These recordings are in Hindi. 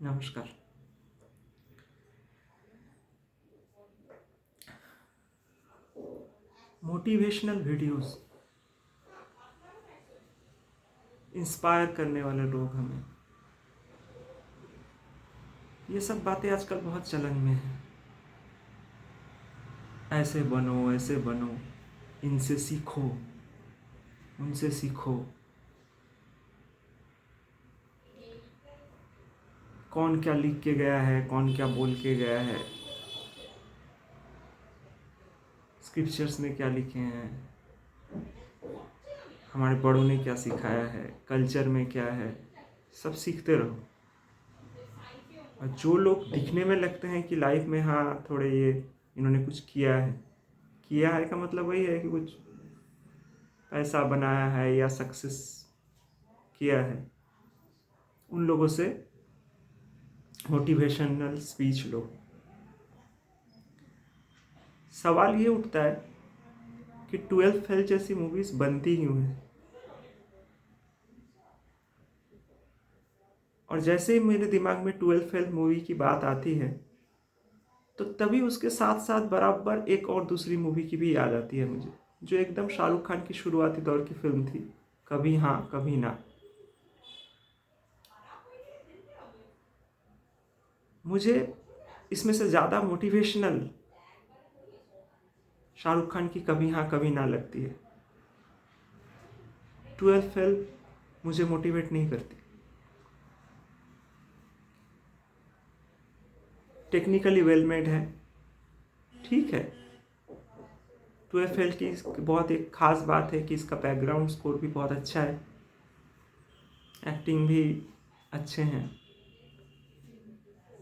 नमस्कार। मोटिवेशनल वीडियोस, इंस्पायर करने वाले लोग हमें, ये सब बातें आजकल बहुत चलन में हैं। ऐसे बनो, इनसे सीखो, उनसे सीखो। कौन क्या लिख के गया है, कौन क्या बोल के गया है, स्क्रिप्चर्स में क्या लिखे हैं, हमारे बड़ों ने क्या सिखाया है, कल्चर में क्या है, सब सीखते रहो। और जो लोग दिखने में लगते हैं कि लाइफ में हाँ थोड़े ये इन्होंने कुछ किया है का मतलब वही है कि कुछ पैसा बनाया है या सक्सेस किया है, उन लोगों से मोटिवेशनल स्पीच लो। सवाल ये उठता है कि 12th फेल जैसी मूवीज बनती क्यों है, और जैसे ही मेरे दिमाग में 12th फेल मूवी की बात आती है तो तभी उसके साथ साथ बराबर एक और दूसरी मूवी की भी याद आती है मुझे, जो एकदम शाहरुख खान की शुरुआती दौर की फिल्म थी, कभी हाँ कभी ना। मुझे इसमें से ज़्यादा मोटिवेशनल शाहरुख खान की कभी हाँ कभी ना लगती है। 12th फेल मुझे मोटिवेट नहीं करती। टेक्निकली वेल मेड है, ठीक है। 12th फेल की बहुत एक खास बात है कि इसका बैकग्राउंड स्कोर भी बहुत अच्छा है, एक्टिंग भी अच्छे हैं,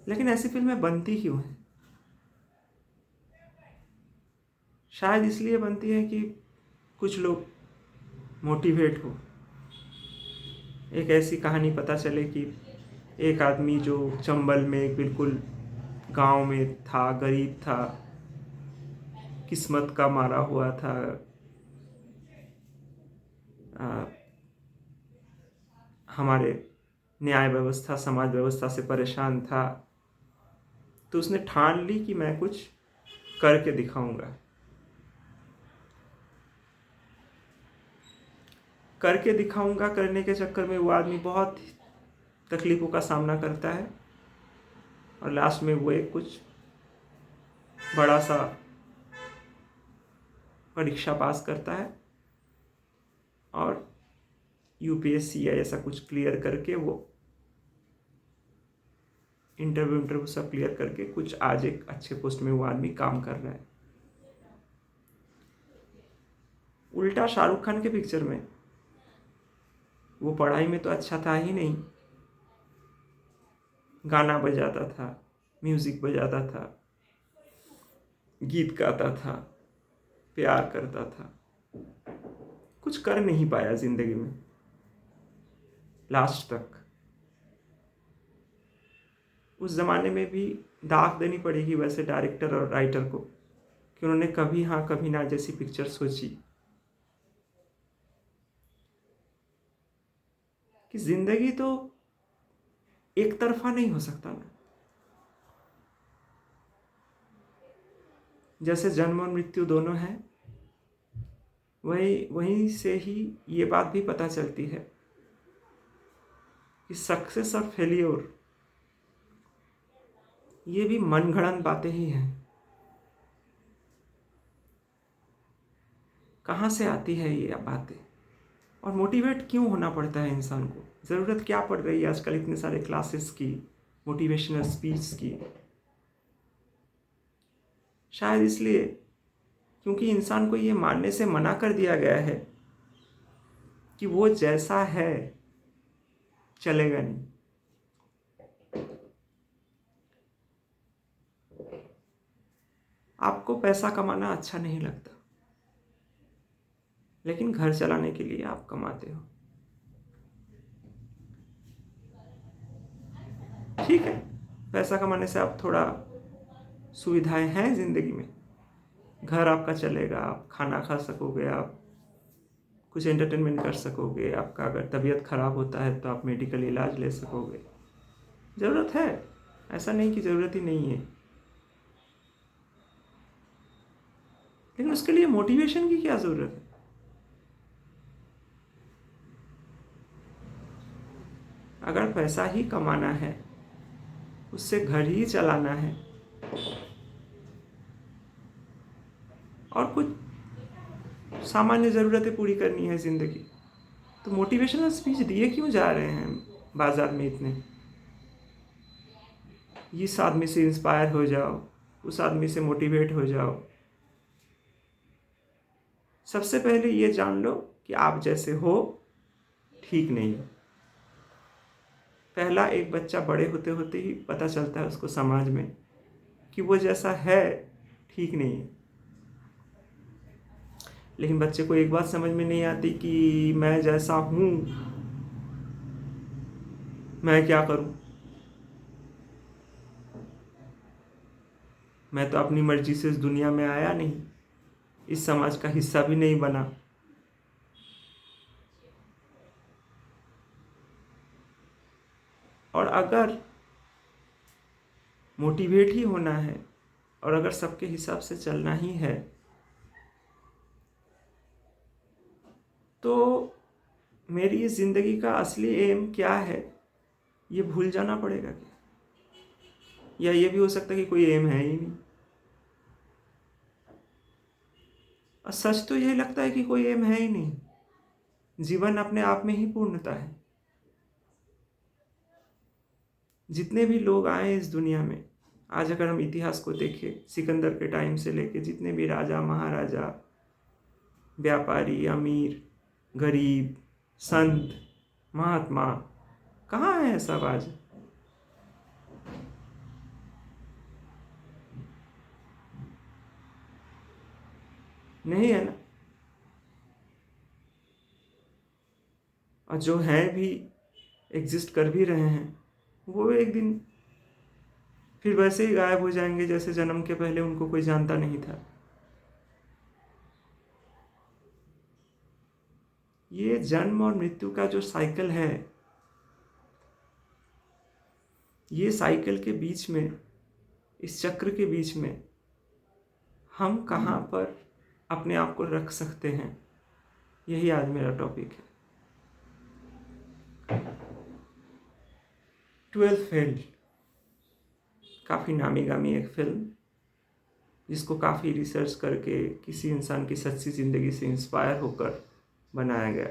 लेकिन ऐसी फिल्में बनती क्यों हैं? शायद इसलिए बनती है कि कुछ लोग मोटिवेट हो। एक ऐसी कहानी पता चले कि एक आदमी जो चंबल में बिल्कुल गांव में था, गरीब था, किस्मत का मारा हुआ था, हमारे न्याय व्यवस्था समाज व्यवस्था से परेशान था, तो उसने ठान ली कि मैं कुछ करके दिखाऊंगा। करके दिखाऊंगा करने के चक्कर में वो आदमी बहुत तकलीफ़ों का सामना करता है और लास्ट में वो एक कुछ बड़ा सा परीक्षा पास करता है और यूपीएससी या ऐसा कुछ क्लियर करके वो इंटरव्यू सब क्लियर करके कुछ आज एक अच्छे पोस्ट में वो आदमी काम कर रहा है। उल्टा शाहरुख खान के पिक्चर में वो पढ़ाई में तो अच्छा था ही नहीं, गाना बजाता था, म्यूजिक बजाता था, गीत गाता था, प्यार करता था, कुछ कर नहीं पाया जिंदगी में लास्ट तक। उस जमाने में भी दाग देनी पड़ेगी वैसे डायरेक्टर और राइटर को कि उन्होंने कभी हाँ कभी ना जैसी पिक्चर सोची कि जिंदगी तो एक तरफा नहीं हो सकता ना। जैसे जन्म और मृत्यु दोनों हैं, वहीं से ही ये बात भी पता चलती है कि सक्सेस और फेलियर ये भी मनगढ़ंत बातें ही हैं। कहाँ से आती है ये बातें, और मोटिवेट क्यों होना पड़ता है इंसान को? ज़रूरत क्या पड़ रही है आजकल इतने सारे क्लासेस की, मोटिवेशनल स्पीच की? शायद इसलिए क्योंकि इंसान को ये मानने से मना कर दिया गया है कि वो जैसा है चलेगा नहीं। आपको पैसा कमाना अच्छा नहीं लगता, लेकिन घर चलाने के लिए आप कमाते हो, ठीक है। पैसा कमाने से आप थोड़ा सुविधाएं हैं ज़िंदगी में, घर आपका चलेगा, आप खाना खा सकोगे, आप कुछ एंटरटेनमेंट कर सकोगे, आपका अगर तबीयत खराब होता है तो आप मेडिकल इलाज ले सकोगे, ज़रूरत है, ऐसा नहीं कि ज़रूरत ही नहीं है, लेकिन उसके लिए मोटिवेशन की क्या ज़रूरत है? अगर पैसा ही कमाना है, उससे घर ही चलाना है और कुछ सामान्य ज़रूरतें पूरी करनी है ज़िंदगी, तो मोटिवेशनल स्पीच दिए क्यों जा रहे हैं बाज़ार में इतने? इस आदमी से इंस्पायर हो जाओ, उस आदमी से मोटिवेट हो जाओ। सबसे पहले ये जान लो कि आप जैसे हो ठीक नहीं। पहला एक बच्चा बड़े होते होते ही पता चलता है उसको समाज में कि वो जैसा है ठीक नहीं है। लेकिन बच्चे को एक बात समझ में नहीं आती कि मैं जैसा हूँ मैं क्या करूँ, मैं तो अपनी मर्जी से इस दुनिया में आया नहीं, इस समाज का हिस्सा भी नहीं बना। और अगर मोटिवेट ही होना है और अगर सबके हिसाब से चलना ही है तो मेरी इस ज़िंदगी का असली एम क्या है ये भूल जाना पड़ेगा क्या? या ये भी हो सकता है कि कोई एम है ही नहीं। और सच तो यही लगता है कि कोई एम है ही नहीं, जीवन अपने आप में ही पूर्णता है। जितने भी लोग आए इस दुनिया में, आज अगर हम इतिहास को देखें, सिकंदर के टाइम से लेके जितने भी राजा महाराजा, व्यापारी, अमीर, गरीब, संत, महात्मा, कहाँ है सब आज? नहीं है ना। और जो हैं भी, एग्जिस्ट कर भी रहे हैं, वो एक दिन फिर वैसे ही गायब हो जाएंगे जैसे जन्म के पहले उनको कोई जानता नहीं था। ये जन्म और मृत्यु का जो साइकिल है, ये साइकिल के बीच में, इस चक्र के बीच में हम कहाँ पर अपने आप को रख सकते हैं, यही आज मेरा टॉपिक है। 12th फेल काफ़ी नामी गामी एक फिल्म, जिसको काफ़ी रिसर्च करके किसी इंसान की सच्ची ज़िंदगी से इंस्पायर होकर बनाया गया।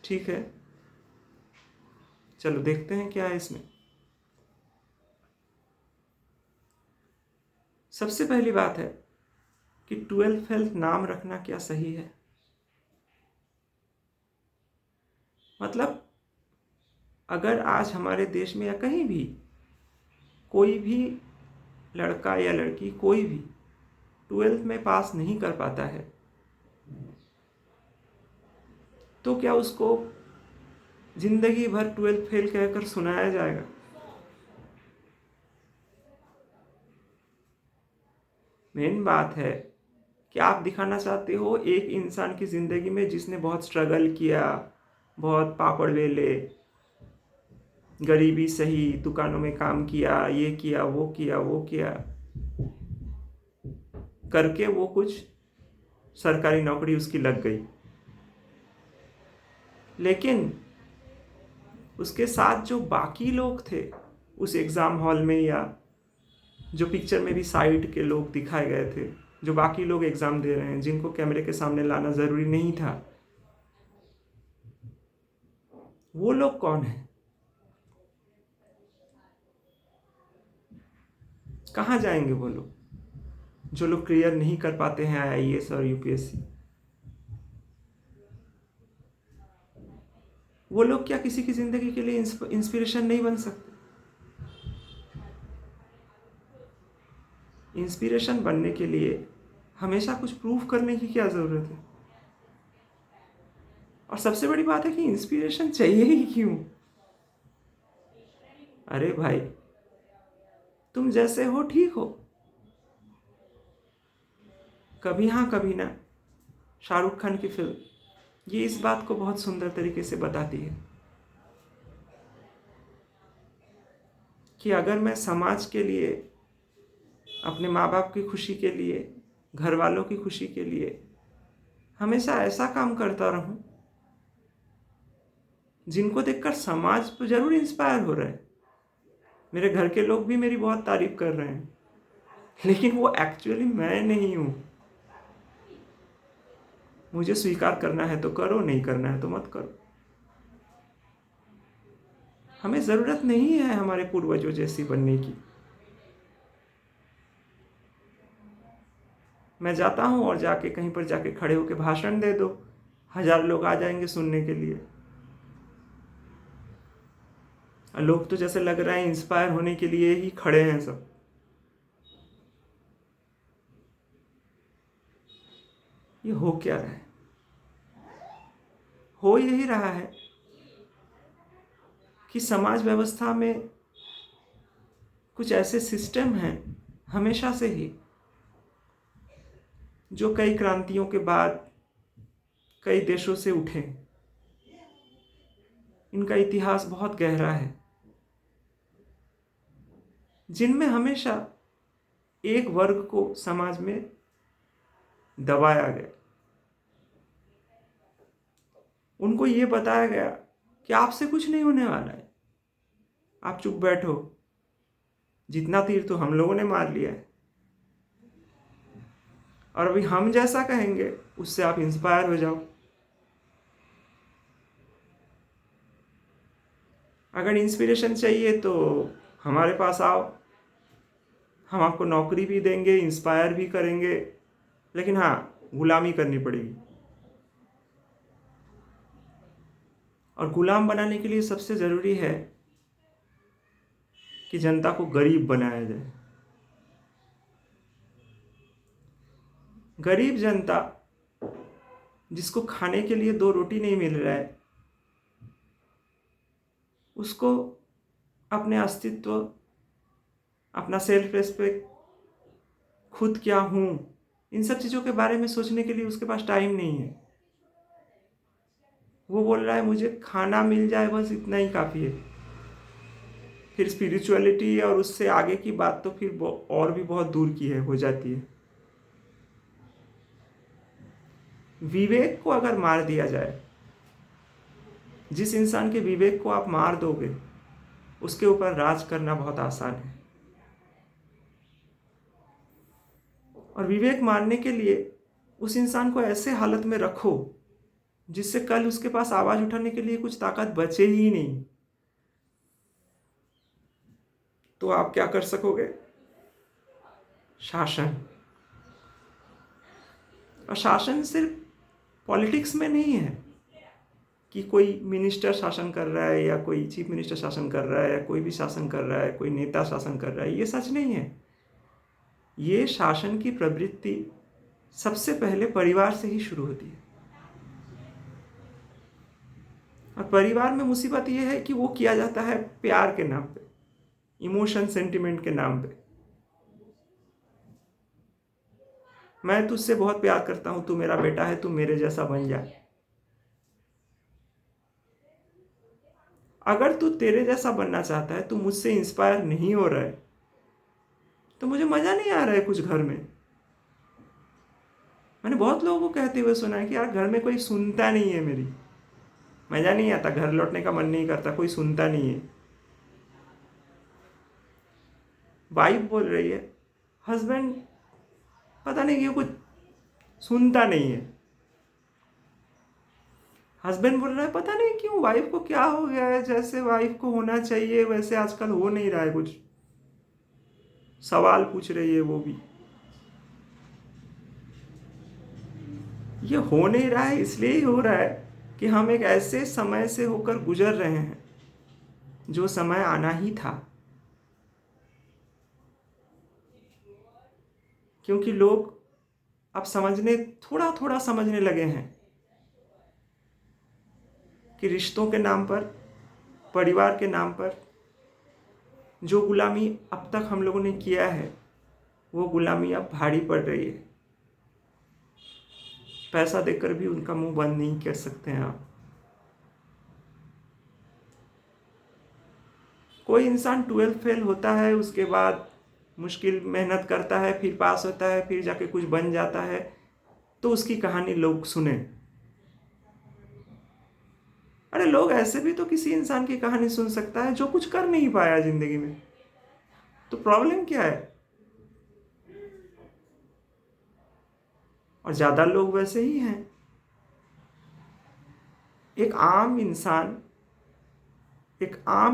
ठीक है, चलो देखते हैं क्या है इसमें। सबसे पहली बात है कि 12th फेल नाम रखना क्या सही है? मतलब अगर आज हमारे देश में या कहीं भी कोई भी लड़का या लड़की, कोई भी 12th में पास नहीं कर पाता है, तो क्या उसको जिंदगी भर 12th फेल कहकर सुनाया जाएगा? मेन बात है कि आप दिखाना चाहते हो एक इंसान की ज़िंदगी में जिसने बहुत स्ट्रगल किया, बहुत पापड़ बेले, गरीबी सही, दुकानों में काम किया, ये किया वो किया वो किया करके वो कुछ सरकारी नौकरी उसकी लग गई, लेकिन उसके साथ जो बाकी लोग थे उस एग्ज़ाम हॉल में, या जो पिक्चर में भी साइड के लोग दिखाए गए थे, जो बाकी लोग एग्ज़ाम दे रहे हैं, जिनको कैमरे के सामने लाना ज़रूरी नहीं था, वो लोग कौन है? कहाँ जाएंगे वो लोग जो लोग क्लियर नहीं कर पाते हैं आईएएस और यूपीएससी? वो लोग क्या किसी की ज़िंदगी के लिए इंस्पिरेशन नहीं बन सकते? इंस्पिरेशन बनने के लिए हमेशा कुछ प्रूफ करने की क्या ज़रूरत है? और सबसे बड़ी बात है कि इंस्पिरेशन चाहिए ही क्यों? अरे भाई, तुम जैसे हो ठीक हो। कभी हाँ कभी ना, शाहरुख खान की फिल्म ये इस बात को बहुत सुंदर तरीके से बताती है। कि अगर मैं समाज के लिए, अपने माँ बाप की खुशी के लिए, घर वालों की खुशी के लिए हमेशा ऐसा काम करता रहूं जिनको देखकर समाज तो जरूर इंस्पायर हो रहा है, मेरे घर के लोग भी मेरी बहुत तारीफ कर रहे हैं, लेकिन वो एक्चुअली मैं नहीं हूं। मुझे स्वीकार करना है तो करो, नहीं करना है तो मत करो। हमें जरूरत नहीं है हमारे पूर्वजों जैसी बनने की। मैं जाता हूं और जाके कहीं पर जाके खड़े होकर भाषण दे दो, 1000 लोग आ जाएंगे सुनने के लिए। लोग तो जैसे लग रहा है इंस्पायर होने के लिए ही खड़े हैं सब। ये हो क्या रहा है? हो यही रहा है कि समाज व्यवस्था में कुछ ऐसे सिस्टम हैं हमेशा से ही, जो कई क्रांतियों के बाद कई देशों से उठे। इनका इतिहास बहुत गहरा है, जिनमें हमेशा एक वर्ग को समाज में दबाया गया। उनको ये बताया गया कि आपसे कुछ नहीं होने वाला है, आप चुप बैठो, जितना तीर तो हम लोगों ने मार लिया है, और अभी हम जैसा कहेंगे उससे आप इंस्पायर हो जाओ। अगर इंस्पिरेशन चाहिए तो हमारे पास आओ, हम आपको नौकरी भी देंगे, इंस्पायर भी करेंगे, लेकिन हाँ, गुलामी करनी पड़ेगी। और गुलाम बनाने के लिए सबसे ज़रूरी है कि जनता को गरीब बनाया जाए। गरीब जनता जिसको खाने के लिए 2 रोटी नहीं मिल रहा है, उसको अपने अस्तित्व, अपना सेल्फ रेस्पेक्ट, खुद क्या हूँ, इन सब चीज़ों के बारे में सोचने के लिए उसके पास टाइम नहीं है। वो बोल रहा है मुझे खाना मिल जाए, बस इतना ही काफ़ी है। फिर स्पिरिचुअलिटी और उससे आगे की बात तो फिर और भी बहुत दूर की हो जाती है। विवेक को अगर मार दिया जाए, जिस इंसान के विवेक को आप मार दोगे, उसके ऊपर राज करना बहुत आसान है। और विवेक मारने के लिए उस इंसान को ऐसे हालत में रखो जिससे कल उसके पास आवाज उठाने के लिए कुछ ताकत बचे ही नहीं। तो आप क्या कर सकोगे? शासन। और शासन सिर्फ पॉलिटिक्स में नहीं है कि कोई मिनिस्टर शासन कर रहा है या कोई चीफ मिनिस्टर शासन कर रहा है या कोई भी शासन कर रहा है, कोई नेता शासन कर रहा है। ये सच नहीं है। ये शासन की प्रवृत्ति सबसे पहले परिवार से ही शुरू होती है। और परिवार में मुसीबत ये है कि वो किया जाता है प्यार के नाम पे, इमोशन सेंटिमेंट के नाम पे। मैं तुझसे बहुत प्यार करता हूं, तू मेरा बेटा है, तू मेरे जैसा बन जा। अगर तू तेरे जैसा बनना चाहता है, तू मुझसे इंस्पायर नहीं हो रहा है, तो मुझे मजा नहीं आ रहा है कुछ घर में। मैंने बहुत लोगों को कहते हुए सुना है कि यार घर में कोई सुनता नहीं है, मेरी मजा नहीं आता, घर लौटने का मन नहीं करता, कोई सुनता नहीं है। वाइफ बोल रही है, हस्बैंड पता नहीं क्यों कुछ सुनता नहीं है। हस्बैंड बोल रहा है पता नहीं क्यों वाइफ को क्या हो गया है, जैसे वाइफ को होना चाहिए वैसे आजकल हो नहीं रहा है, कुछ सवाल पूछ रही है वो भी। ये हो नहीं रहा है इसलिए ही हो रहा है कि हम एक ऐसे समय से होकर गुजर रहे हैं जो समय आना ही था। क्योंकि लोग अब थोड़ा थोड़ा समझने लगे हैं कि रिश्तों के नाम पर, परिवार के नाम पर जो गुलामी अब तक हम लोगों ने किया है, वो गुलामी अब भारी पड़ रही है। पैसा देकर भी उनका मुंह बंद नहीं कर सकते हैं आप। कोई इंसान 12th फेल होता है, उसके बाद मुश्किल मेहनत करता है, फिर पास होता है, फिर जाके कुछ बन जाता है, तो उसकी कहानी लोग सुने। अरे लोग ऐसे भी तो किसी इंसान की कहानी सुन सकता है जो कुछ कर नहीं पाया जिंदगी में। तो प्रॉब्लम क्या है? और ज्यादा लोग वैसे ही हैं। एक आम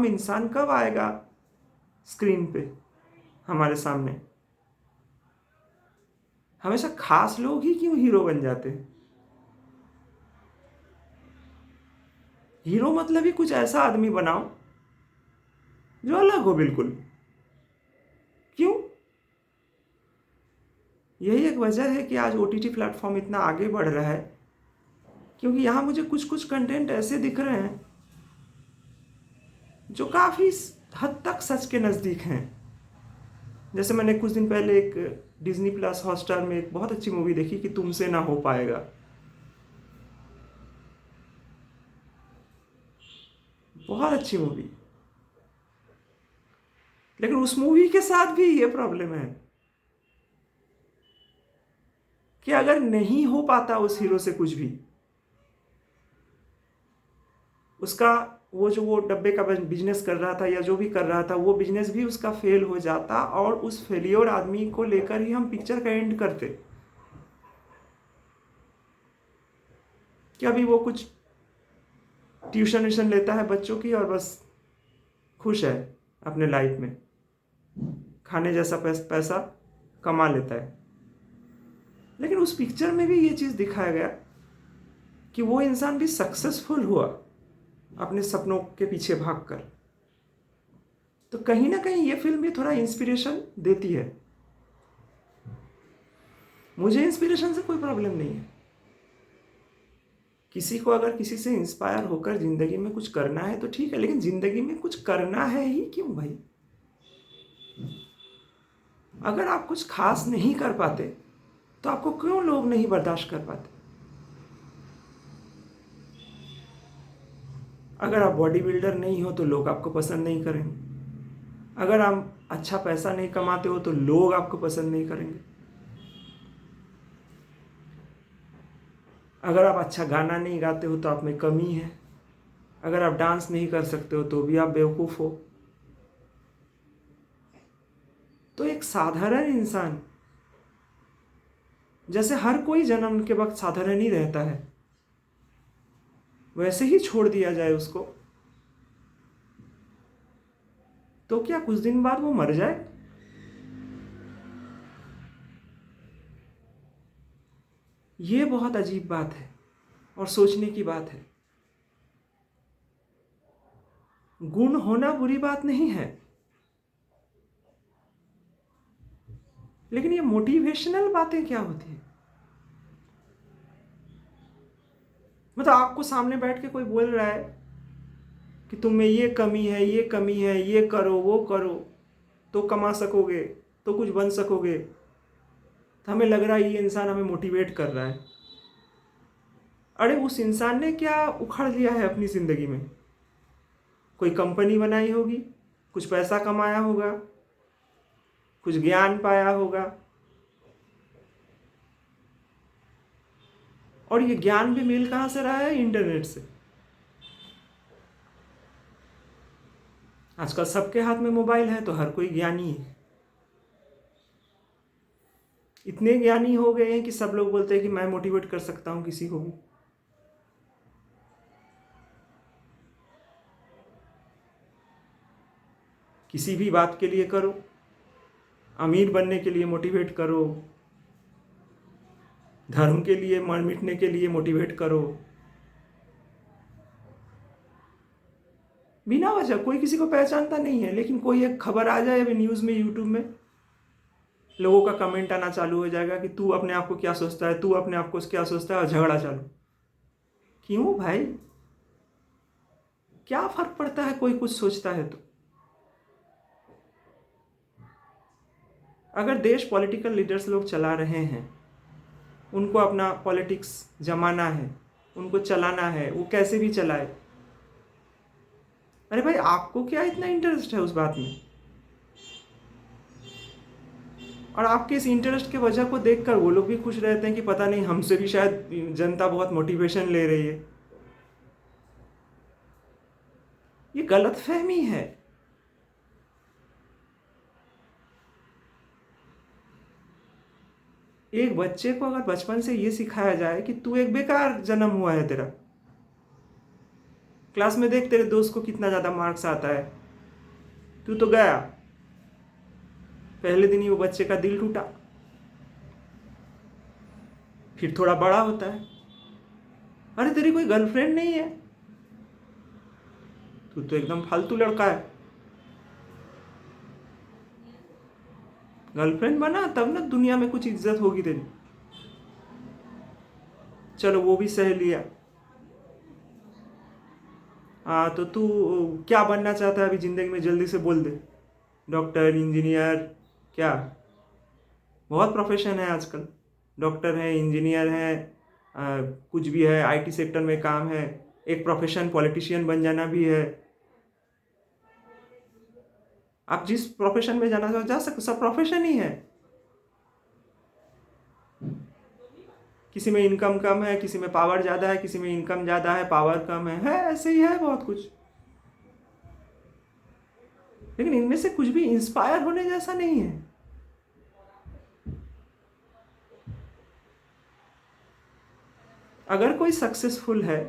इंसान कब आएगा स्क्रीन पे हमारे सामने? हमेशा खास लोग ही क्यों हीरो बन जाते हैं? हीरो मतलब ही कुछ ऐसा आदमी बनाओ जो अलग हो बिल्कुल। क्यों? यही एक वजह है कि आज ओटीटी प्लेटफॉर्म इतना आगे बढ़ रहा है, क्योंकि यहाँ मुझे कुछ कुछ कंटेंट ऐसे दिख रहे हैं जो काफ़ी हद तक सच के नज़दीक हैं। जैसे मैंने कुछ दिन पहले एक डिज्नी प्लस हॉटस्टार में एक बहुत अच्छी मूवी देखी कि तुमसे ना हो पाएगा। बहुत अच्छी मूवी, लेकिन उस मूवी के साथ भी ये प्रॉब्लम है कि अगर नहीं हो पाता उस हीरो से कुछ भी, उसका वो डब्बे का बिजनेस कर रहा था या जो भी कर रहा था, वो बिजनेस भी उसका फेल हो जाता, और उस फेलियर आदमी को लेकर ही हम पिक्चर का एंड करते कि अभी वो कुछ ट्यूशन व्यूशन लेता है बच्चों की और बस खुश है अपने लाइफ में, खाने जैसा पैसा कमा लेता है। लेकिन उस पिक्चर में भी ये चीज़ दिखाया गया कि वो इंसान भी सक्सेसफुल हुआ अपने सपनों के पीछे भागकर। तो कहीं ना कहीं ये फिल्म भी थोड़ा इंस्पिरेशन देती है। मुझे इंस्पिरेशन से कोई प्रॉब्लम नहीं है। किसी को अगर किसी से इंस्पायर होकर जिंदगी में कुछ करना है तो ठीक है, लेकिन जिंदगी में कुछ करना है ही क्यों भाई? अगर आप कुछ खास नहीं कर पाते तो आपको क्यों लोग नहीं बर्दाश्त कर पाते? अगर आप बॉडी बिल्डर नहीं हो तो लोग आपको पसंद नहीं करेंगे। अगर आप अच्छा पैसा नहीं कमाते हो तो लोग आपको पसंद नहीं करेंगे। अगर आप अच्छा गाना नहीं गाते हो तो आप में कमी है। अगर आप डांस नहीं कर सकते हो तो भी आप बेवकूफ़ हो। तो एक साधारण इंसान, जैसे हर कोई जन्म के वक्त साधारण ही रहता है, वैसे ही छोड़ दिया जाए उसको, तो क्या कुछ दिन बाद वो मर जाए? ये बहुत अजीब बात है और सोचने की बात है। गुण होना बुरी बात नहीं है, लेकिन ये मोटिवेशनल बातें क्या होती है? मतलब आपको सामने बैठ के कोई बोल रहा है कि तुम में ये कमी है, ये कमी है, ये करो वो करो तो कमा सकोगे, तो कुछ बन सकोगे, तो हमें लग रहा है ये इंसान हमें मोटिवेट कर रहा है। अरे उस इंसान ने क्या उखाड़ लिया है अपनी ज़िंदगी में? कोई कंपनी बनाई होगी, कुछ पैसा कमाया होगा, कुछ ज्ञान पाया होगा, और ये ज्ञान भी मिल कहाँ से रहा है? इंटरनेट से। आजकल सबके हाथ में मोबाइल है तो हर कोई ज्ञानी है। इतने ज्ञानी हो गए हैं कि सब लोग बोलते हैं कि मैं मोटिवेट कर सकता हूँ किसी को भी। किसी भी बात के लिए करो, अमीर बनने के लिए मोटिवेट करो, धर्म के लिए, मर मिटने के लिए मोटिवेट करो, बिना वजह। कोई किसी को पहचानता नहीं है, लेकिन कोई एक खबर आ जाए अभी न्यूज़ में, यूट्यूब में, लोगों का कमेंट आना चालू हो जाएगा कि तू अपने आप को क्या सोचता है, तू अपने आप को क्या सोचता है, और झगड़ा चालू। क्यों भाई? क्या फर्क पड़ता है कोई कुछ सोचता है तो? अगर देश पॉलिटिकल लीडर्स लोग चला रहे हैं, उनको अपना पॉलिटिक्स जमाना है, उनको चलाना है, वो कैसे भी चलाए। अरे भाई, आपको क्या इतना इंटरेस्ट है उस बात में? और आपके इस इंटरेस्ट के वजह को देखकर वो लोग भी खुश रहते हैं कि पता नहीं, हमसे भी शायद जनता बहुत मोटिवेशन ले रही है। ये गलत फहमी है। एक बच्चे को अगर बचपन से ये सिखाया जाए कि तू एक बेकार जन्म हुआ है, तेरा क्लास में देख तेरे दोस्त को कितना ज़्यादा मार्क्स आता है, तू तो गया, पहले दिन ही वो बच्चे का दिल टूटा। फिर थोड़ा बड़ा होता है, अरे तेरी कोई गर्लफ्रेंड नहीं है, तू तो एकदम फालतू लड़का है। गर्लफ्रेंड बना तब ना दुनिया में कुछ इज्जत होगी तेरी। चलो वो भी सह लिया। हाँ, तो तू क्या बनना चाहता है अभी ज़िंदगी में? जल्दी से बोल दे। डॉक्टर, इंजीनियर, क्या? बहुत प्रोफेशन है आजकल। डॉक्टर है, इंजीनियर है, कुछ भी है, आईटी सेक्टर में काम है। एक प्रोफेशन पॉलिटिशियन बन जाना भी है। आप जिस प्रोफेशन में जाना चाहो जा सकते, सब प्रोफेशन ही है। किसी में इनकम कम है, किसी में पावर ज़्यादा है, किसी में इनकम ज़्यादा है, पावर कम है ऐसे ही है बहुत कुछ। लेकिन इनमें से कुछ भी इंस्पायर होने जैसा नहीं है। अगर कोई सक्सेसफुल है,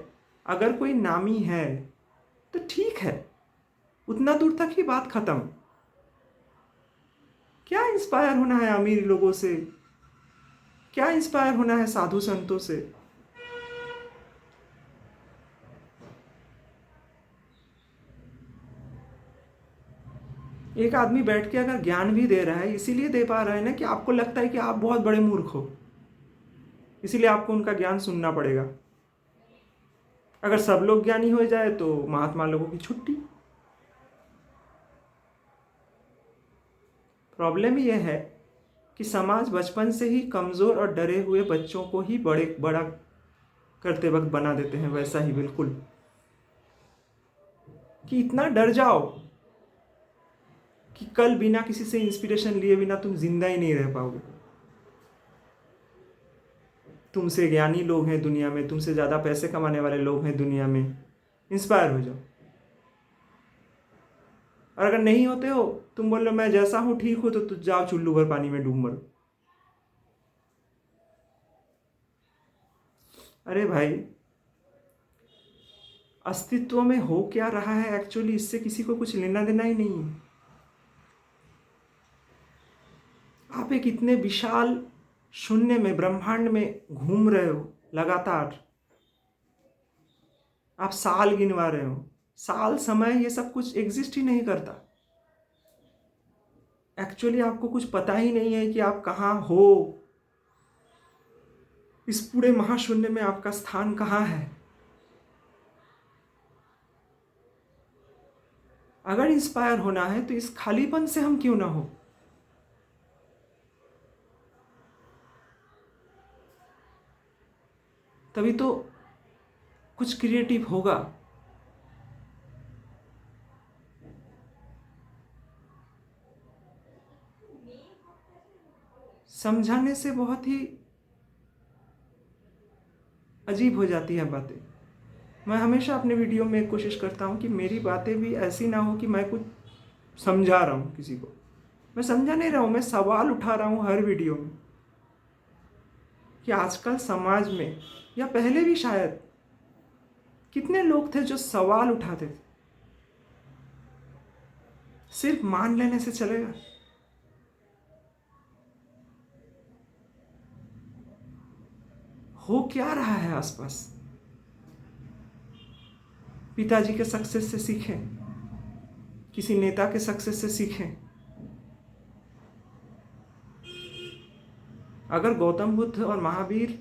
अगर कोई नामी है, तो ठीक है, उतना दूर तक ही बात खत्म। क्या इंस्पायर होना है अमीर लोगों से? क्या इंस्पायर होना है साधु संतों से? एक आदमी बैठ के अगर ज्ञान भी दे रहा है, इसीलिए दे पा रहा है ना कि आपको लगता है कि आप बहुत बड़े मूर्ख हो, इसीलिए आपको उनका ज्ञान सुनना पड़ेगा। अगर सब लोग ज्ञानी हो जाए तो महात्मा लोगों की छुट्टी। प्रॉब्लम यह है कि समाज बचपन से ही कमज़ोर और डरे हुए बच्चों को ही बड़ा करते वक्त बना देते हैं, वैसा ही बिल्कुल, कि इतना डर जाओ कि कल बिना किसी से इंस्पिरेशन लिए बिना तुम जिंदा ही नहीं रह पाओगे। तुमसे ज्ञानी लोग हैं दुनिया में, तुमसे ज़्यादा पैसे कमाने वाले लोग हैं दुनिया में, इंस्पायर हो जाओ। और अगर नहीं होते हो, तुम बोल लो मैं जैसा हूँ ठीक हूँ, तो तुम जाओ चुल्लू भर पानी में डूब मरो। अरे भाई, अस्तित्व में हो क्या रहा है एक्चुअली, इससे किसी को कुछ लेना देना ही नहीं है। आप एक इतने विशाल शून्य में, ब्रह्मांड में घूम रहे हो लगातार। आप साल गिनवा रहे हो, साल, समय, ये सब कुछ एग्जिस्ट ही नहीं करता। एक्चुअली आपको कुछ पता ही नहीं है कि आप कहाँ हो। इस पूरे महाशून्य में आपका स्थान कहाँ है। अगर इंस्पायर होना है तो इस खालीपन से हम क्यों ना हो। तभी तो कुछ क्रिएटिव होगा। समझाने से बहुत ही अजीब हो जाती है बातें। मैं हमेशा अपने वीडियो में कोशिश करता हूँ कि मेरी बातें भी ऐसी ना हो कि मैं कुछ समझा रहा हूँ किसी को। मैं समझा नहीं रहा हूँ, मैं सवाल उठा रहा हूँ हर वीडियो में कि आजकल समाज में, या पहले भी शायद, कितने लोग थे जो सवाल उठाते थे। सिर्फ मान लेने से चलेगा? हो क्या रहा है आसपास? पिताजी के सक्सेस से सीखें, किसी नेता के सक्सेस से सीखें। अगर गौतम बुद्ध और महावीर,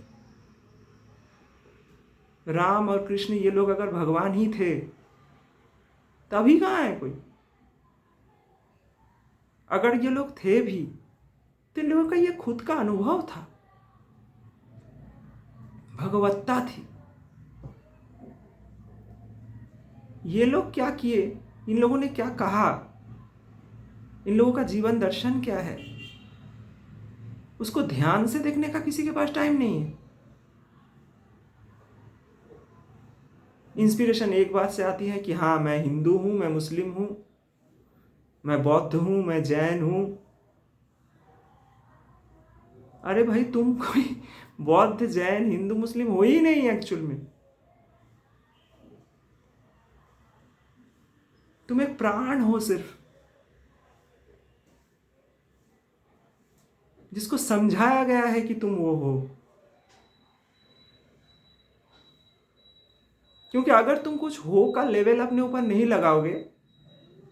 राम और कृष्ण, ये लोग अगर भगवान ही थे, तभी कहाँ है कोई? अगर ये लोग थे भी तो इन लोगों का ये खुद का अनुभव था, भगवत्ता थी। ये लोग क्या किए इन लोगों ने क्या कहा, इन लोगों का जीवन दर्शन क्या है, उसको ध्यान से देखने का किसी के पास टाइम नहीं है। इंस्पिरेशन एक बात से आती है कि हाँ मैं हिंदू हूँ, मैं मुस्लिम हूँ, मैं बौद्ध हूँ, मैं जैन हूँ। अरे भाई तुम कोई बौद्ध जैन हिंदू मुस्लिम हो ही नहीं एक्चुअल में। तुम एक प्राण हो सिर्फ, जिसको समझाया गया है कि तुम वो हो। क्योंकि अगर तुम कुछ हो का लेवल अपने ऊपर नहीं लगाओगे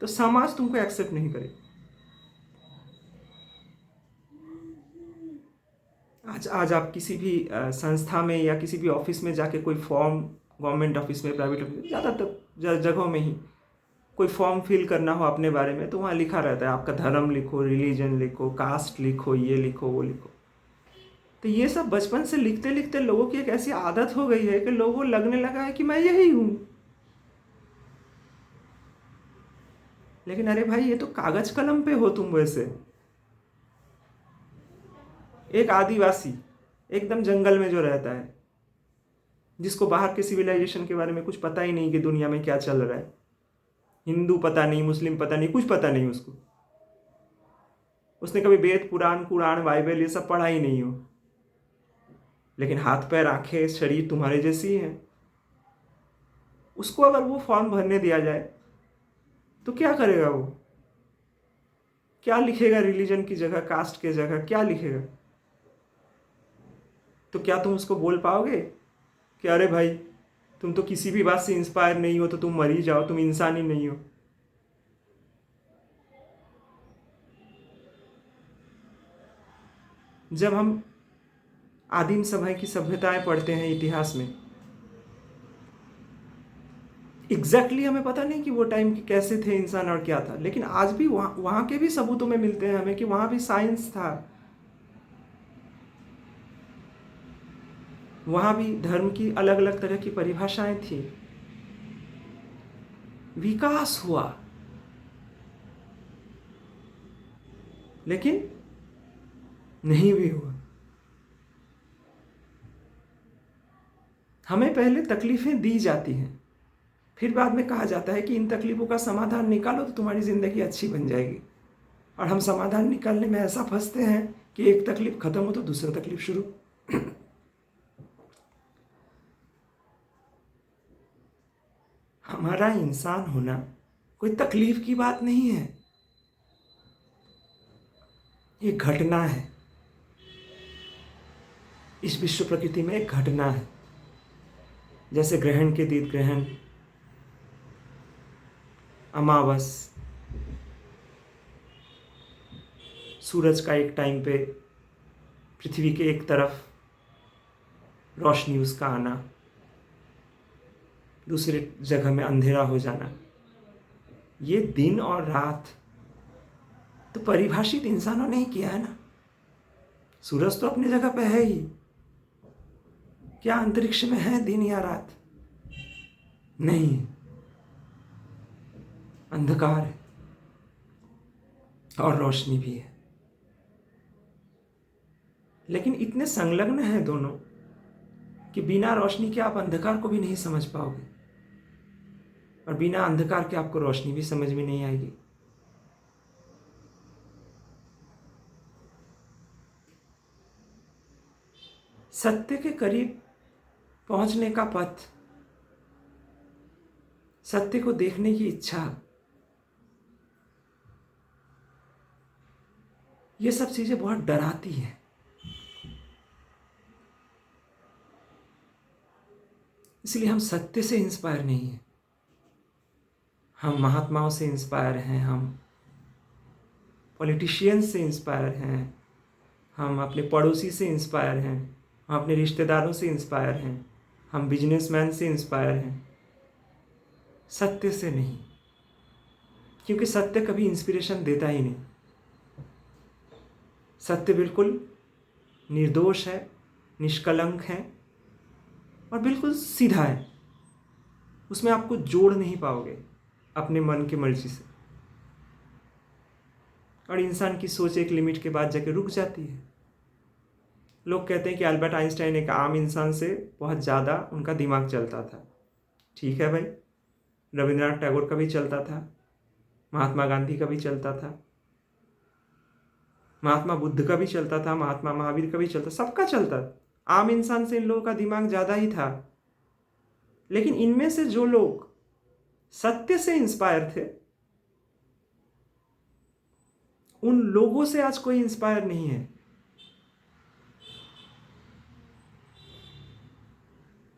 तो समाज तुमको एक्सेप्ट नहीं करेगा। आज आप किसी भी संस्था में या किसी भी ऑफिस में जाके कोई फॉर्म, गवर्नमेंट ऑफिस में, प्राइवेट ऑफिस में, ज़्यादातर जगहों में ही कोई फॉर्म फिल करना हो अपने बारे में तो वहाँ लिखा रहता है आपका धर्म लिखो, रिलीजन लिखो, कास्ट लिखो, ये लिखो, वो लिखो। तो ये सब बचपन से लिखते लिखते लोगों की एक ऐसी आदत हो गई है कि लोगों को लगने लगा है कि मैं यही हूँ। लेकिन अरे भाई ये तो कागज कलम पे हो तुम। वैसे एक आदिवासी एकदम जंगल में जो रहता है, जिसको बाहर के सिविलाइजेशन के बारे में कुछ पता ही नहीं कि दुनिया में क्या चल रहा है, हिंदू पता नहीं, मुस्लिम पता नहीं, कुछ पता नहीं उसको, उसने कभी वेद पुराण कुरान बाइबल ये सब पढ़ा ही नहीं हो, लेकिन हाथ पैर आंखें शरीर तुम्हारे जैसी है। उसको अगर वो फॉर्म भरने दिया जाए तो क्या करेगा वो? क्या लिखेगा? रिलीजन की जगह, कास्ट की जगह क्या लिखेगा? तो क्या तुम उसको बोल पाओगे कि अरे भाई तुम तो किसी भी बात से इंस्पायर नहीं हो तो तुम मर ही जाओ, तुम इंसान ही नहीं हो? जब हम आदिम समय की सभ्यताएं पढ़ते हैं इतिहास में, एग्जैक्टली हमें पता नहीं कि वो टाइम के कैसे थे इंसान और क्या था, लेकिन आज भी वहाँ के भी सबूतों में मिलते हैं हमें कि वहाँ भी साइंस था, वहाँ भी धर्म की अलग अलग तरह की परिभाषाएं थी, विकास हुआ। लेकिन नहीं भी हुआ। हमें पहले तकलीफें दी जाती हैं, फिर बाद में कहा जाता है कि इन तकलीफों का समाधान निकालो तो तुम्हारी ज़िंदगी अच्छी बन जाएगी। और हम समाधान निकालने में ऐसा फंसते हैं कि एक तकलीफ खत्म हो तो दूसरा तकलीफ शुरू। हमारा इंसान होना कोई तकलीफ की बात नहीं है, ये घटना है। इस विश्व प्रकृति में एक घटना है। जैसे ग्रहण के दिन ग्रहण, अमावस, सूरज का एक टाइम पे पृथ्वी के एक तरफ रोशनी उसका आना, दूसरे जगह में अंधेरा हो जाना, ये दिन और रात तो परिभाषित इंसानों ने ही किया है ना। सूरज तो अपनी जगह पे है ही, क्या अंतरिक्ष में है दिन या रात? नहीं, अंधकार है और रोशनी भी है। लेकिन इतने संलग्न हैं दोनों कि बिना रोशनी के आप अंधकार को भी नहीं समझ पाओगे, और बिना अंधकार के आपको रोशनी भी समझ में नहीं आएगी। सत्य के करीब पहुंचने का पथ, सत्य को देखने की इच्छा, ये सब चीजें बहुत डराती हैं। इसलिए हम सत्य से इंस्पायर नहीं हैं, हम महात्माओं से इंस्पायर हैं, हम पॉलिटिशियंस से इंस्पायर हैं, हम अपने पड़ोसी से इंस्पायर हैं, हम अपने रिश्तेदारों से इंस्पायर हैं, हम बिजनेसमैन से इंस्पायर हैं, सत्य से नहीं। क्योंकि सत्य कभी इंस्पिरेशन देता ही नहीं। सत्य बिल्कुल निर्दोष है, निष्कलंक है और बिल्कुल सीधा है, उसमें आप कुछ जोड़ नहीं पाओगे। अपने मन की मर्जी से, और इंसान की सोच एक लिमिट के बाद जाके रुक जाती है। लोग कहते हैं कि अल्बर्ट आइंस्टाइन एक आम इंसान से बहुत ज़्यादा उनका दिमाग चलता था। ठीक है भाई, रविंद्रनाथ टैगोर का भी चलता था, महात्मा गांधी का भी चलता था, महात्मा बुद्ध का भी चलता था, महात्मा महावीर का भी चलता, सबका चलता था। आम इंसान से इन लोगों का दिमाग ज़्यादा ही था। लेकिन इनमें से जो लोग सत्य से इंस्पायर थे, उन लोगों से आज कोई इंस्पायर नहीं है।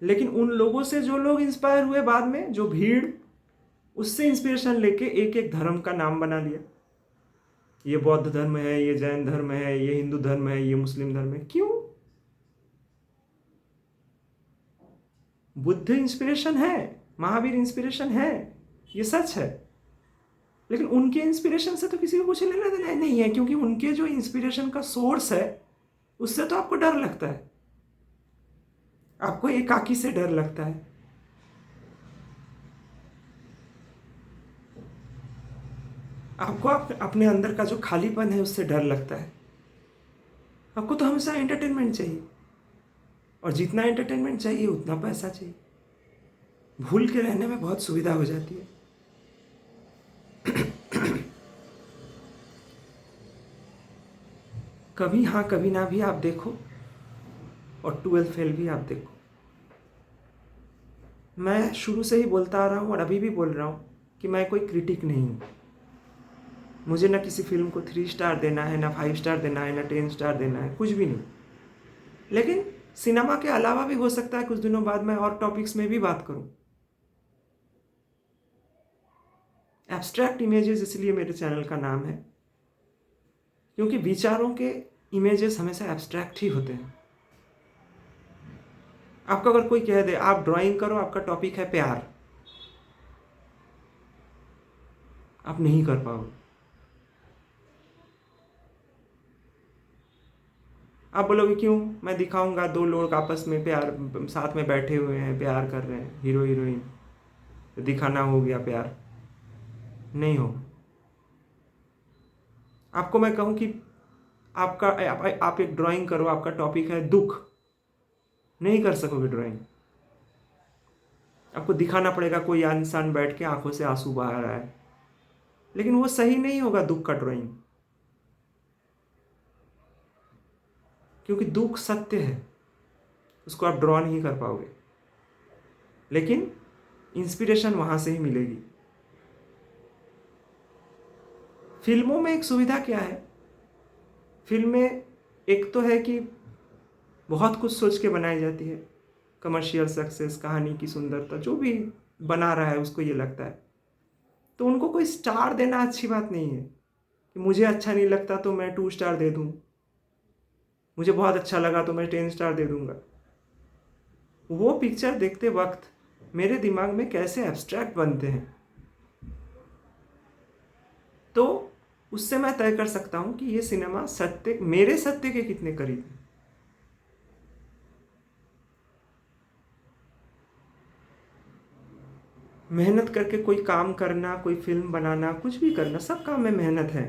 लेकिन उन लोगों से जो लोग इंस्पायर हुए बाद में, जो भीड़, उससे इंस्पिरेशन लेके एक एक धर्म का नाम बना लिया। ये बौद्ध धर्म है, ये जैन धर्म है, ये हिंदू धर्म है, ये मुस्लिम धर्म है। क्यों? बुद्ध इंस्पिरेशन है, महावीर इंस्पिरेशन है, ये सच है। लेकिन उनके इंस्पिरेशन से तो किसी को कुछ लेना देना नहीं है, क्योंकि उनके जो इंस्पिरेशन का सोर्स है उससे तो आपको डर लगता है, आपको एकाकी से डर लगता है। आपको अपने अंदर का जो खालीपन है उससे डर लगता है। आपको तो हमेशा एंटरटेनमेंट चाहिए, और जितना एंटरटेनमेंट चाहिए उतना पैसा चाहिए। भूल के रहने में बहुत सुविधा हो जाती है। कभी हाँ कभी ना भी आप देखो, और 12 फेल भी आप देखो। मैं शुरू से ही बोलता आ रहा हूँ और अभी भी बोल रहा हूँ कि मैं कोई क्रिटिक नहीं हूँ। मुझे ना किसी फिल्म को 3 स्टार देना है, ना 5 स्टार देना है, ना 10 स्टार देना है, कुछ भी नहीं। लेकिन सिनेमा के अलावा भी हो सकता है कुछ दिनों बाद मैं और टॉपिक्स में भी बात करूँ। एब्स्ट्रैक्ट इमेजेस इसलिए मेरे चैनल का नाम है, क्योंकि विचारों के इमेजेस हमेशा एब्स्ट्रैक्ट ही होते हैं। आपको अगर कोई कह दे आप ड्राइंग करो, आपका टॉपिक है प्यार, आप नहीं कर पाओगे। आप बोलोगे क्यों? मैं दिखाऊंगा 2 लोग आपस में प्यार, साथ में बैठे हुए हैं, प्यार कर रहे हैं, हीरो हीरोइन, तो दिखाना हो गया प्यार? नहीं हो। आपको मैं कहूँ कि आप एक ड्राइंग करो, आपका टॉपिक है दुख, नहीं कर सकोगे ड्राइंग। आपको दिखाना पड़ेगा कोई इंसान बैठ के आंखों से आंसू बहा रहा है, लेकिन वो सही नहीं होगा दुख का ड्राइंग, क्योंकि दुख सत्य है, उसको आप ड्रॉ नहीं कर पाओगे। लेकिन इंस्पिरेशन वहां से ही मिलेगी। फिल्मों में एक सुविधा क्या है, फिल्में एक तो है कि बहुत कुछ सोच के बनाई जाती है, कमर्शियल सक्सेस, कहानी की सुंदरता, जो भी बना रहा है उसको ये लगता है, तो उनको कोई स्टार देना अच्छी बात नहीं है कि मुझे अच्छा नहीं लगता तो मैं 2 स्टार दे दूँ, मुझे बहुत अच्छा लगा तो मैं 10 स्टार दे दूँगा। वो पिक्चर देखते वक्त मेरे दिमाग में कैसे एब्स्ट्रैक्ट बनते हैं, तो उससे मैं तय कर सकता हूँ कि ये सिनेमा सत्य, मेरे सत्य के कितने करीब है। मेहनत करके कोई काम करना, कोई फिल्म बनाना, कुछ भी करना, सब काम में मेहनत है।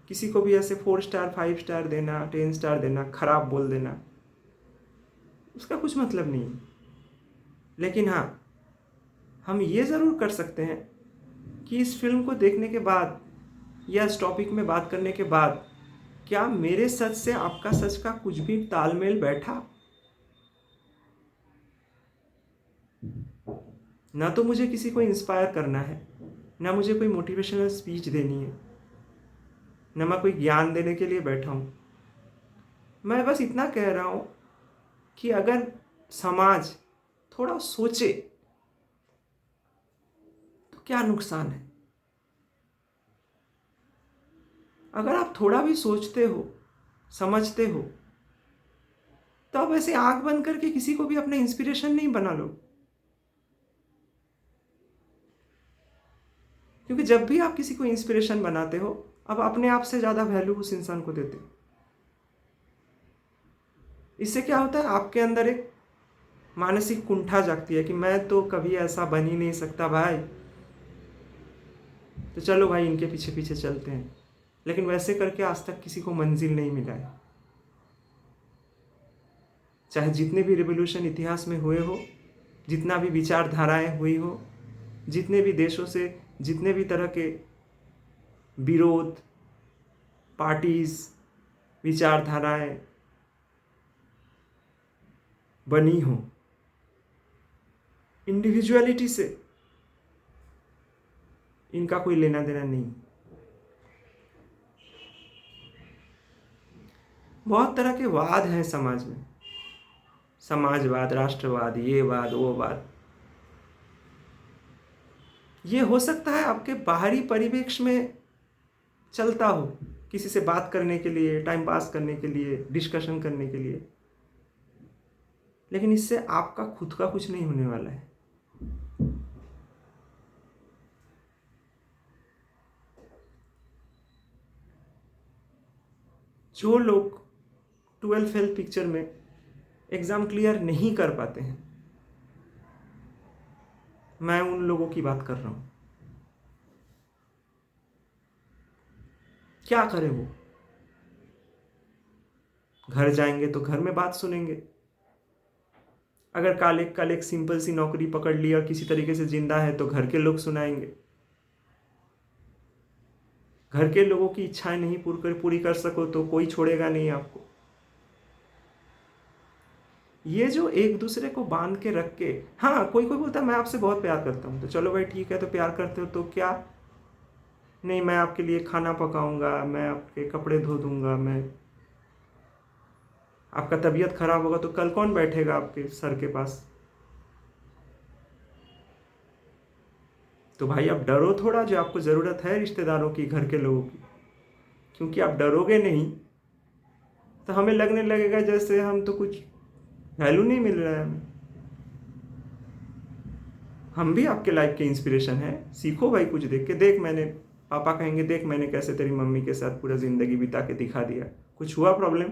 किसी को भी ऐसे 4 स्टार 5 स्टार देना, 10 स्टार देना, खराब बोल देना, उसका कुछ मतलब नहीं। लेकिन हाँ, हम ये ज़रूर कर सकते हैं कि इस फिल्म को देखने के बाद या इस टॉपिक में बात करने के बाद क्या मेरे सच से आपका सच का कुछ भी तालमेल बैठा? ना तो मुझे किसी को इंस्पायर करना है, ना मुझे कोई मोटिवेशनल स्पीच देनी है, ना मैं कोई ज्ञान देने के लिए बैठा हूँ। मैं बस इतना कह रहा हूँ कि अगर समाज थोड़ा सोचे तो क्या नुकसान है। अगर आप थोड़ा भी सोचते हो, समझते हो, तो आप ऐसे आंख बंद करके किसी को भी अपना इंस्पिरेशन नहीं बना लो, क्योंकि जब भी आप किसी को इंस्पिरेशन बनाते हो, आप अपने आप से ज़्यादा वैल्यू उस इंसान को देते हो। इससे क्या होता है, आपके अंदर एक मानसिक कुंठा जागती है कि मैं तो कभी ऐसा बन ही नहीं सकता भाई, तो चलो भाई इनके पीछे पीछे चलते हैं, लेकिन वैसे करके आज तक किसी को मंजिल नहीं मिला है। चाहे जितने भी रिवोल्यूशन इतिहास में हुए हो, जितना भी विचारधाराएं हुई हो, जितने भी देशों से जितने भी तरह के विरोध, पार्टीज, विचारधाराएं बनी हो, इंडिविजुअलिटी से इनका कोई लेना देना नहीं। बहुत तरह के वाद हैं समाज में, समाजवाद, राष्ट्रवाद, ये वाद वो वाद। ये हो सकता है आपके बाहरी परिवेश में चलता हो, किसी से बात करने के लिए, टाइम पास करने के लिए, डिस्कशन करने के लिए, लेकिन इससे आपका खुद का कुछ नहीं होने वाला है। जो लोग 12 फेल पिक्चर में एग्जाम क्लियर नहीं कर पाते हैं, मैं उन लोगों की बात कर रहा हूं। क्या करें वो? घर जाएंगे तो घर में बात सुनेंगे। अगर कल एक सिंपल सी नौकरी पकड़ लिया, किसी तरीके से जिंदा है, तो घर के लोग सुनाएंगे। घर के लोगों की इच्छाएं नहीं पूरी कर सको तो कोई छोड़ेगा नहीं आपको। ये जो एक दूसरे को बांध के रख के, हाँ कोई बोलता है मैं आपसे बहुत प्यार करता हूँ, तो चलो भाई ठीक है, तो प्यार करते हो तो क्या, नहीं मैं आपके लिए खाना पकाऊंगा, मैं आपके कपड़े धो दूंगा, मैं आपका तबीयत खराब होगा तो कल कौन बैठेगा आपके सर के पास? तो भाई आप डरो थोड़ा, जो आपको ज़रूरत है रिश्तेदारों की, घर के लोगों की, क्योंकि आप डरोगे नहीं तो हमें लगने लगेगा जैसे हम तो कुछ वैल्यू नहीं मिल रहा है हमें। हम भी आपके लाइफ के इंस्पिरेशन है, सीखो भाई कुछ देख के। देख मैंने, पापा कहेंगे देख मैंने कैसे तेरी मम्मी के साथ पूरा ज़िंदगी बिता के दिखा दिया, कुछ हुआ प्रॉब्लम?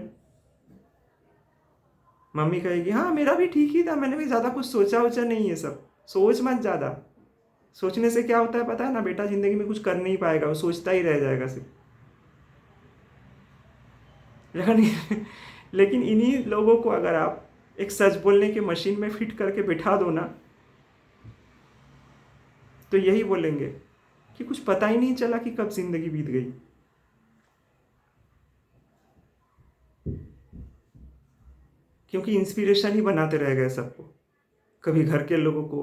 मम्मी कहेगी हाँ मेरा भी ठीक ही था, मैंने भी ज़्यादा कुछ सोचा वोचा नहीं है। सब सोच मत ज़्यादा, सोचने से क्या होता है पता है ना बेटा, ज़िंदगी में कुछ कर नहीं पाएगा, वो सोचता ही रह जाएगा सिर्फ। लेकिन इन्हीं लोगों को अगर आप एक सच बोलने की मशीन में फिट करके बिठा दो ना, तो यही बोलेंगे कि कुछ पता ही नहीं चला कि कब जिंदगी बीत गई। क्योंकि इंस्पिरेशन ही बनाते रह गए सबको, कभी घर के लोगों को,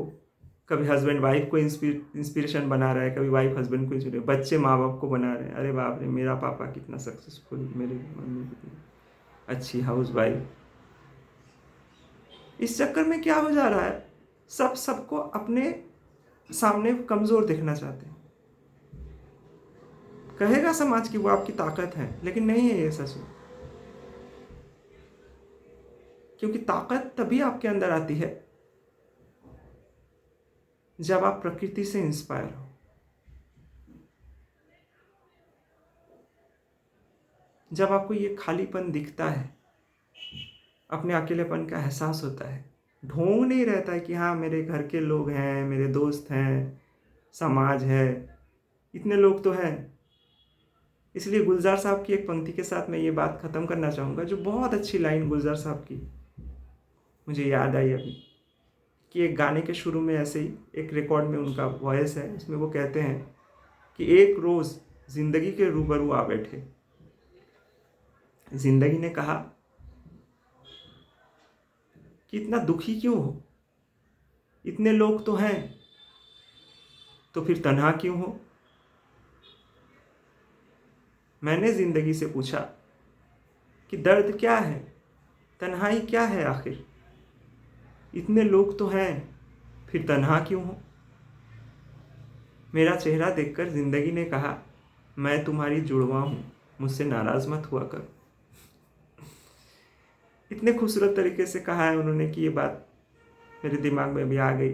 कभी हस्बैंड वाइफ को इंस्पिरेशन बना रहा है, कभी वाइफ हस्बैंड को इंस्पिरेशन, बच्चे माँ बाप को बना रहे हैं, अरे बाप रे मेरा पापा कितना सक्सेसफुल, मेरी मम्मी कितनी अच्छी हाउस वाइफ। इस चक्कर में क्या हो जा रहा है, सबको अपने सामने कमजोर देखना चाहते हैं। कहेगा समाज की वो आपकी ताकत है, लेकिन नहीं है ये सच में। क्योंकि ताकत तभी आपके अंदर आती है जब आप प्रकृति से इंस्पायर हो, जब आपको ये खालीपन दिखता है, अपने अकेलेपन का एहसास होता है, ढोंग नहीं रहता है कि हाँ मेरे घर के लोग हैं, मेरे दोस्त हैं, समाज है, इतने लोग तो हैं। इसलिए गुलजार साहब की एक पंक्ति के साथ मैं ये बात ख़त्म करना चाहूँगा, जो बहुत अच्छी लाइन गुलजार साहब की मुझे याद आई अभी, कि एक गाने के शुरू में ऐसे ही एक रिकॉर्ड में उनका वॉइस है, उसमें वो कहते हैं कि एक रोज़ जिंदगी के रूबरू आ बैठे। जिंदगी ने कहा कि इतना दुखी क्यों हो, इतने लोग तो हैं, तो फिर तन्हा क्यों हो? मैंने जिंदगी से पूछा कि दर्द क्या है, तन्हाई क्या है आखिर, इतने लोग तो हैं, फिर तन्हा क्यों हो? मेरा चेहरा देखकर जिंदगी ने कहा मैं तुम्हारी जुड़वा हूँ, मुझसे नाराज मत हुआ कर। इतने खूबसूरत तरीके से कहा है उन्होंने कि ये बात मेरे दिमाग में भी आ गई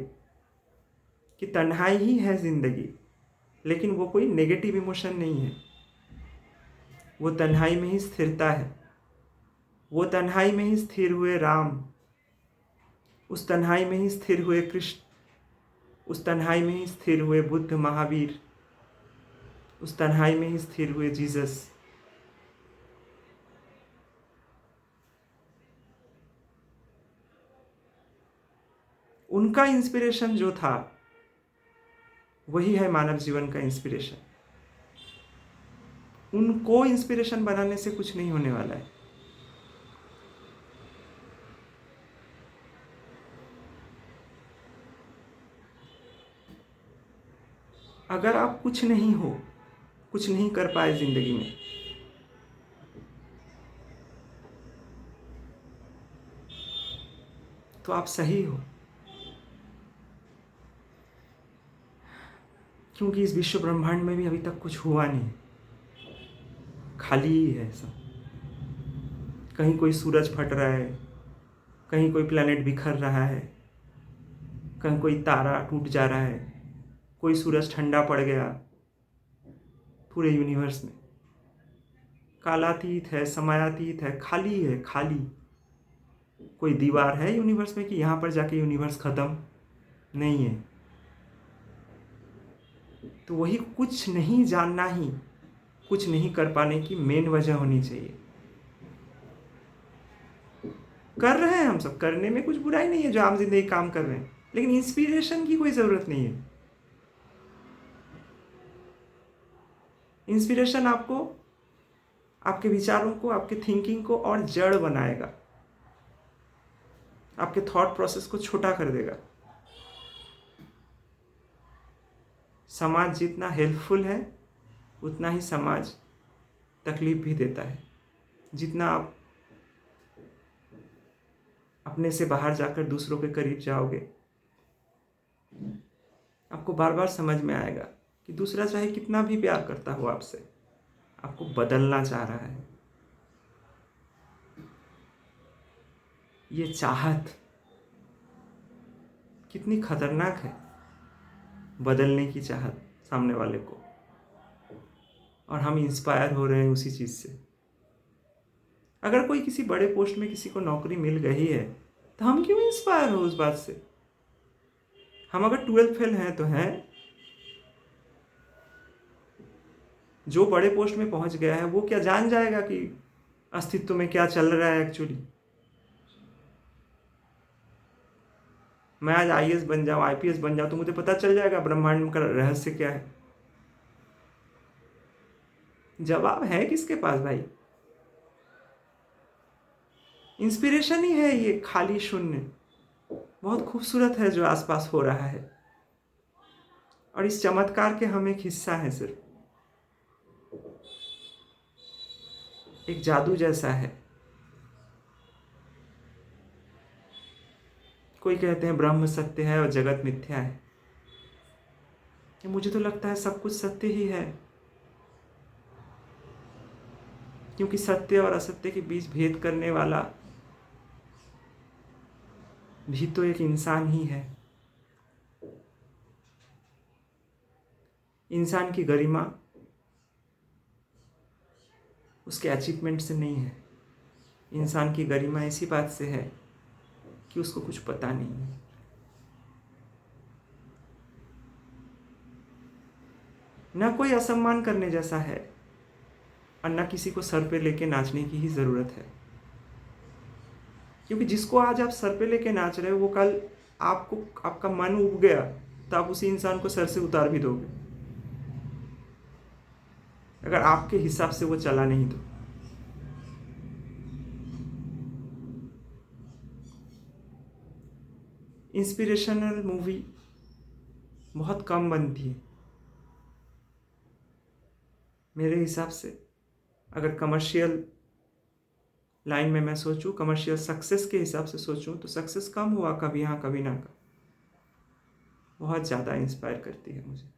कि तन्हाई ही है जिंदगी, लेकिन वो कोई नेगेटिव इमोशन नहीं है, वो तन्हाई में ही स्थिरता है। वो तन्हाई में ही स्थिर हुए राम, उस तन्हाई में ही स्थिर हुए कृष्ण, उस तन्हाई में ही स्थिर हुए बुद्ध, महावीर, उस तन्हाई में ही स्थिर हुए जीसस। उनका इंस्पिरेशन जो था वही है मानव जीवन का इंस्पिरेशन। उनको इंस्पिरेशन बनाने से कुछ नहीं होने वाला है। अगर आप कुछ नहीं हो, कुछ नहीं कर पाए जिंदगी में, तो आप सही हो, क्योंकि इस विश्व ब्रह्मांड में भी अभी तक कुछ हुआ नहीं, खाली ही है सब। कहीं कोई सूरज फट रहा है, कहीं कोई प्लैनेट बिखर रहा है, कहीं कोई तारा टूट जा रहा है, कोई सूरज ठंडा पड़ गया। पूरे यूनिवर्स में कालातीत है, समयातीत है, खाली है, खाली। कोई दीवार है यूनिवर्स में कि यहाँ पर जाके यूनिवर्स खत्म? नहीं है। तो वही कुछ नहीं जानना ही कुछ नहीं कर पाने की मेन वजह होनी चाहिए। कर रहे हैं हम सब, करने में कुछ बुराई नहीं है जो आम जिंदगी काम कर रहे हैं, लेकिन इंस्पिरेशन की कोई ज़रूरत नहीं है। इंस्पिरेशन आपको, आपके विचारों को, आपके थिंकिंग को और जड़ बनाएगा, आपके थॉट प्रोसेस को छोटा कर देगा। समाज जितना हेल्पफुल है उतना ही समाज तकलीफ भी देता है। जितना आप अपने से बाहर जाकर दूसरों के करीब जाओगे, आपको बार बार समझ में आएगा कि दूसरा चाहे कितना भी प्यार करता हो आपसे, आपको बदलना चाह रहा है। ये चाहत कितनी खतरनाक है, बदलने की चाहत सामने वाले को, और हम इंस्पायर हो रहे हैं उसी चीज़ से। अगर कोई किसी बड़े पोस्ट में किसी को नौकरी मिल गई है तो हम क्यों इंस्पायर हो उस बात से? हम अगर 12th फेल हैं तो हैं, जो बड़े पोस्ट में पहुंच गया है वो क्या जान जाएगा कि अस्तित्व में क्या चल रहा है एक्चुअली? मैं आज आईएएस बन जाऊं, आईपीएस बन जाऊं तो मुझे पता चल जाएगा ब्रह्मांड का रहस्य क्या है। जवाब है किसके पास भाई? इंस्पिरेशन ही है ये खाली शून्य। बहुत खूबसूरत है जो आसपास हो रहा है, और इस चमत्कार के हम एक हिस्सा हैं। सिर्फ एक जादू जैसा है। कोई कहते हैं ब्रह्म सत्य है और जगत मिथ्या है। मुझे तो लगता है सब कुछ सत्य ही है, क्योंकि सत्य और असत्य के बीच भेद करने वाला भी तो एक इंसान ही है। इंसान की गरिमा उसके अचीवमेंट से नहीं है। इंसान की गरिमा इसी बात से है कि उसको कुछ पता नहीं है। ना कोई असम्मान करने जैसा है, और ना किसी को सर पे लेके नाचने की ही ज़रूरत है। क्योंकि जिसको आज आप सर पे लेके नाच रहे हो वो कल आपको, आपका मन उब गया तो आप उसी इंसान को सर से उतार भी दोगे, अगर आपके हिसाब से वो चला नहीं तो। इंस्पिरेशनल मूवी बहुत कम बनती है मेरे हिसाब से। अगर कमर्शियल लाइन में मैं सोचूं, कमर्शियल सक्सेस के हिसाब से सोचूं, तो सक्सेस कम हुआ कभी हाँ कभी ना का। बहुत ज़्यादा इंस्पायर करती है मुझे,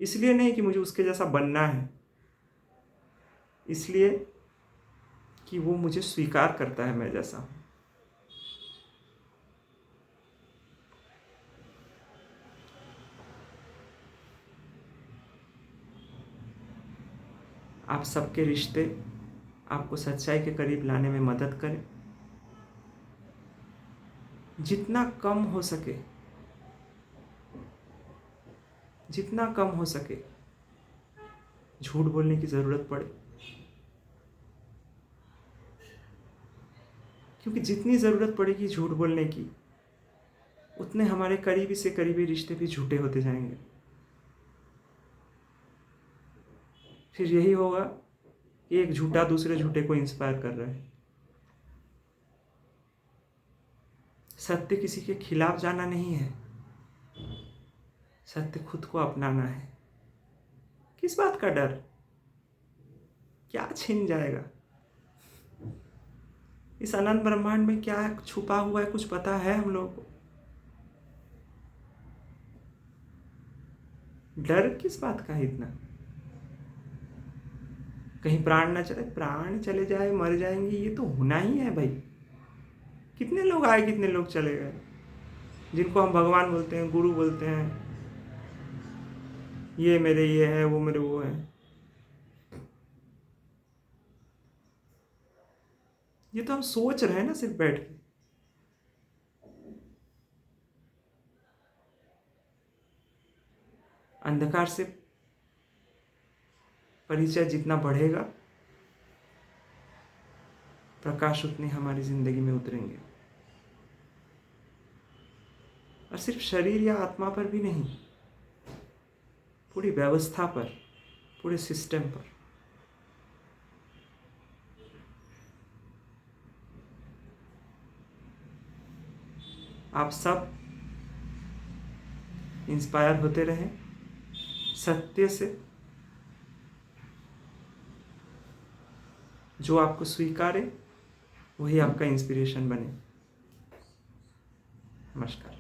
इसलिए नहीं कि मुझे उसके जैसा बनना है, इसलिए कि वो मुझे स्वीकार करता है मैं जैसा हूँ। आप सबके रिश्ते आपको सच्चाई के करीब लाने में मदद करें। जितना कम हो सके, जितना कम हो सके झूठ बोलने की ज़रूरत पड़े, क्योंकि जितनी ज़रूरत पड़ेगी झूठ बोलने की, उतने हमारे करीबी से करीबी रिश्ते भी झूठे होते जाएंगे। फिर यही होगा कि एक झूठा दूसरे झूठे को इंस्पायर कर रहा है। सत्य किसी के खिलाफ जाना नहीं है, सत्य खुद को अपनाना है। किस बात का डर? क्या छिन जाएगा? इस अनंत ब्रह्मांड में क्या छुपा हुआ है, कुछ पता है हम लोगों को? डर किस बात का है इतना? कहीं प्राण ना चले, प्राण चले जाए, मर जाएंगे, ये तो होना ही है भाई। कितने लोग आए, कितने लोग चले गए, जिनको हम भगवान बोलते हैं, गुरु बोलते हैं, ये मेरे ये है, वो मेरे वो है। ये तो हम सोच रहे हैं ना सिर्फ बैठ के। अंधकार से परिचय जितना बढ़ेगा, प्रकाश उतने हमारी जिंदगी में उतरेंगे। और सिर्फ शरीर या आत्मा पर भी नहीं, पूरी व्यवस्था पर, पूरे सिस्टम पर। आप सब इंस्पायर होते रहें सत्य से, जो आपको स्वीकारे वही आपका इंस्पिरेशन बने। नमस्कार।